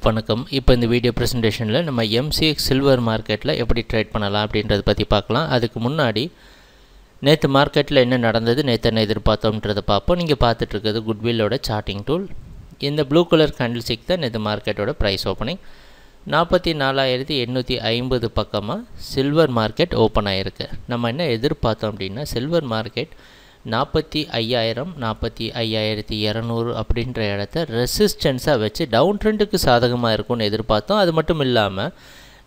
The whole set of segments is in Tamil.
வணக்கம். இப்போ இந்த வீடியோ ப்ரெசன்டேஷனில் நம்ம MCX சில்வர் மார்க்கெட்டில் எப்படி ட்ரேட் பண்ணலாம் அப்படின்றத பற்றி பார்க்கலாம். அதுக்கு முன்னாடி நேற்று மார்க்கெட்டில் என்ன நடந்தது, நேற்று என்ன எதிர்பார்த்தோம்ன்றதை பார்ப்போம். நீங்கள் பார்த்துட்ருக்கிறது குட்வில்லோட சார்ட்டிங் டூல். இந்த ப்ளூ கலர் கேண்டில் ஸ்டிக் தான் நேற்று மார்க்கெட்டோட ப்ரைஸ் ஓப்பனிங். 44,850 பக்கமாக சில்வர் மார்க்கெட் ஓப்பன் ஆகிருக்கு. நம்ம என்ன எதிர்பார்த்தோம் அப்படின்னா, சில்வர் மார்க்கெட் 45,000 45,200 அப்படின்ற இடத்த ரெசிஸ்டன்ஸாக வச்சு டவுன் ட்ரெண்டுக்கு சாதகமாக இருக்கும்னு எதிர்பார்த்தோம். அது மட்டும் இல்லாமல்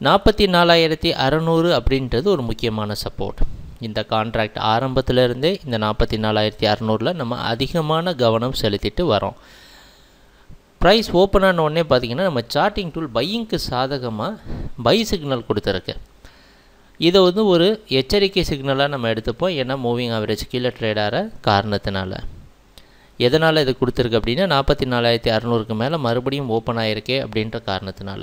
44,600 அப்படின்றது ஒரு முக்கியமான சப்போர்ட். இந்த கான்ட்ராக்ட் ஆரம்பத்திலேருந்தே இந்த 44,600 நம்ம அதிகமான கவனம் செலுத்திட்டு வரோம். ப்ரைஸ் ஓப்பன் ஆன உடனே பார்த்திங்கன்னா நம்ம சார்ட்டிங் டூல் பையிங்க்கு சாதகமாக பை சிக்னல் கொடுத்துருக்கு. இதை ஒரு எச்சரிக்கை சிக்னலாக நம்ம எடுத்துப்போம். ஏன்னா மூவிங் ஆவரேஜ் கீழே ட்ரேட் ஆகிற காரணத்தினால. எதனால் இது கொடுத்துருக்கு அப்படின்னா 44,600க்கு மேலே மறுபடியும் ஓப்பன் ஆகிருக்கே அப்படின்ற காரணத்தினால.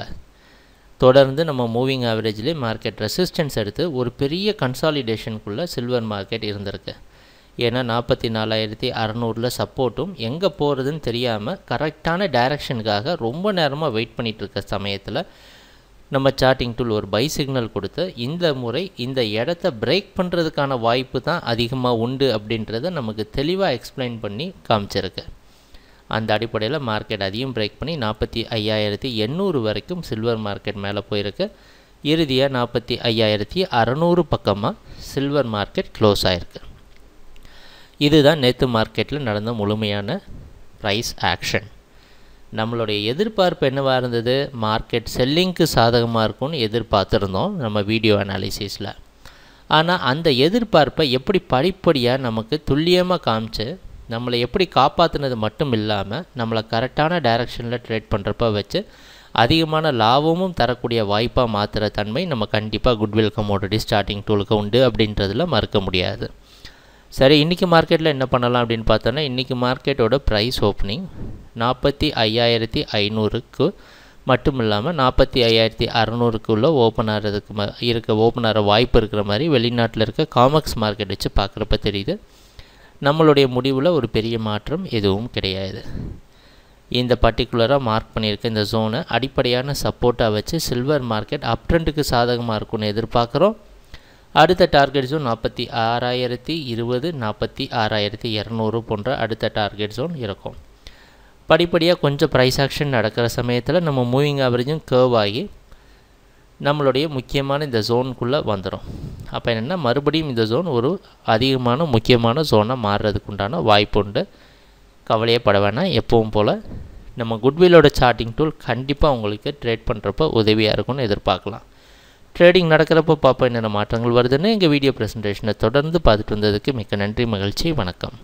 தொடர்ந்து நம்ம மூவிங் ஆவரேஜ்லேயே மார்க்கெட் ரெசிஸ்டன்ஸ் எடுத்து ஒரு பெரிய கன்சாலிடேஷனுக்குள்ளே சில்வர் மார்க்கெட் இருந்திருக்கு. ஏன்னா 44,600 சப்போர்ட்டும் எங்கே போகிறதுன்னு தெரியாமல் கரெக்டான டைரக்ஷனுக்காக ரொம்ப நேரமாக வெயிட் பண்ணிகிட்ருக்க சமயத்தில் நம்ம சார்ட்டிங் டூல் ஒரு பை சிக்னல் கொடுத்து இந்த முறை இந்த இடத்த பிரேக் பண்ணுறதுக்கான வாய்ப்பு தான் அதிகமாக உண்டு அப்படின்றத நமக்கு தெளிவாக எக்ஸ்பிளைன் பண்ணி காமிச்சிருக்கு. அந்த அடிப்படையில் மார்க்கெட் அதையும் பிரேக் பண்ணி 45,800 வரைக்கும் சில்வர் மார்க்கெட் மேலே போயிருக்கு. இறுதியாக 45,600 பக்கமாக சில்வர் மார்க்கெட் க்ளோஸ் ஆகிருக்கு. இதுதான் நேற்று மார்க்கெட்டில் நடந்த முழுமையான ப்ரைஸ் ஆக்ஷன். நம்மளுடைய எதிர்பார்ப்பு என்னவாக இருந்தது, மார்க்கெட் செல்லிங்க்கு சாதகமாக இருக்கும்னு எதிர்பார்த்துருந்தோம் நம்ம வீடியோ அனாலிசிஸில். ஆனால் அந்த எதிர்பார்ப்பை எப்படி படிப்படியாக நமக்கு துல்லியமாக காமிச்சு நம்மளை எப்படி காப்பாற்றினது மட்டும் இல்லாமல் நம்மளை கரெக்டான டைரக்ஷனில் ட்ரேட் பண்ணுறப்ப வச்சு அதிகமான லாபமும் தரக்கூடிய வாய்ப்பாக மாற்றுற தன்மை நம்ம கண்டிப்பாக குட்வில் கமோடிட்டி ஸ்டார்டிங் டூலுக்கு உண்டு அப்படின்றதில் மறுக்க முடியாது. சரி, இன்றைக்கி மார்க்கெட்டில் என்ன பண்ணலாம் அப்படின்னு பார்த்தோன்னா, இன்றைக்கி மார்க்கெட்டோட ப்ரைஸ் ஓப்பனிங் 45,500க்கு மட்டும் இல்லாமல் 45,600க்குள்ளே ஓப்பன் ஆகிறதுக்கு ஓப்பன் ஆகிற வாய்ப்பு இருக்கிற மாதிரி வெளிநாட்டில் இருக்க காமெக்ஸ் மார்க்கெட் வச்சு பார்க்குறப்ப தெரியுது. நம்மளுடைய முடிவில் ஒரு பெரிய மாற்றம் எதுவும் கிடையாது. இந்த பர்டிகுலராக மார்க் பண்ணியிருக்க இந்த ஜோனை அடிப்படையான சப்போர்ட்டாக வச்சு சில்வர் மார்க்கெட் அப் ட்ரெண்டுக்கு சாதகமாக இருக்கும்னு எதிர்பார்க்குறோம். அடுத்த டார்கெட் ஜோன் 46,020 46,200 போன்ற அடுத்த டார்கெட் ஜோன் இருக்கும். படிப்படியாக கொஞ்சம் ப்ரைஸ் ஆக்ஷன் நடக்கிற சமயத்தில் நம்ம மூவிங் ஆவரேஜும் கர்வ் ஆகி நம்மளுடைய முக்கியமான இந்த ஜோனுக்குள்ளே வந்துடும். அப்போ என்னென்னா மறுபடியும் இந்த ஜோன் ஒரு அதிகமான முக்கியமான ஜோனாக மாறுறதுக்கு உண்டான வாய்ப்பு உண்டு. கவலையே பட வேணாம். எப்பவும் போல் நம்ம குட்வில்லோட சார்ட்டிங் டூல் கண்டிப்பாக உங்களுக்கு ட்ரேட் பண்ணுறப்போ உதவியாக இருக்கும்னு எதிர்பார்க்கலாம். ட்ரேடிங் நடக்கிறப்போ பார்ப்போம் என்னென்ன மாற்றங்கள் வருதுன்னு. எங்கள் வீடியோ ப்ரெசன்டேஷனை தொடர்ந்து பார்த்துட்டு வந்ததுக்கு மிக்க நன்றி, மகிழ்ச்சி, வணக்கம்.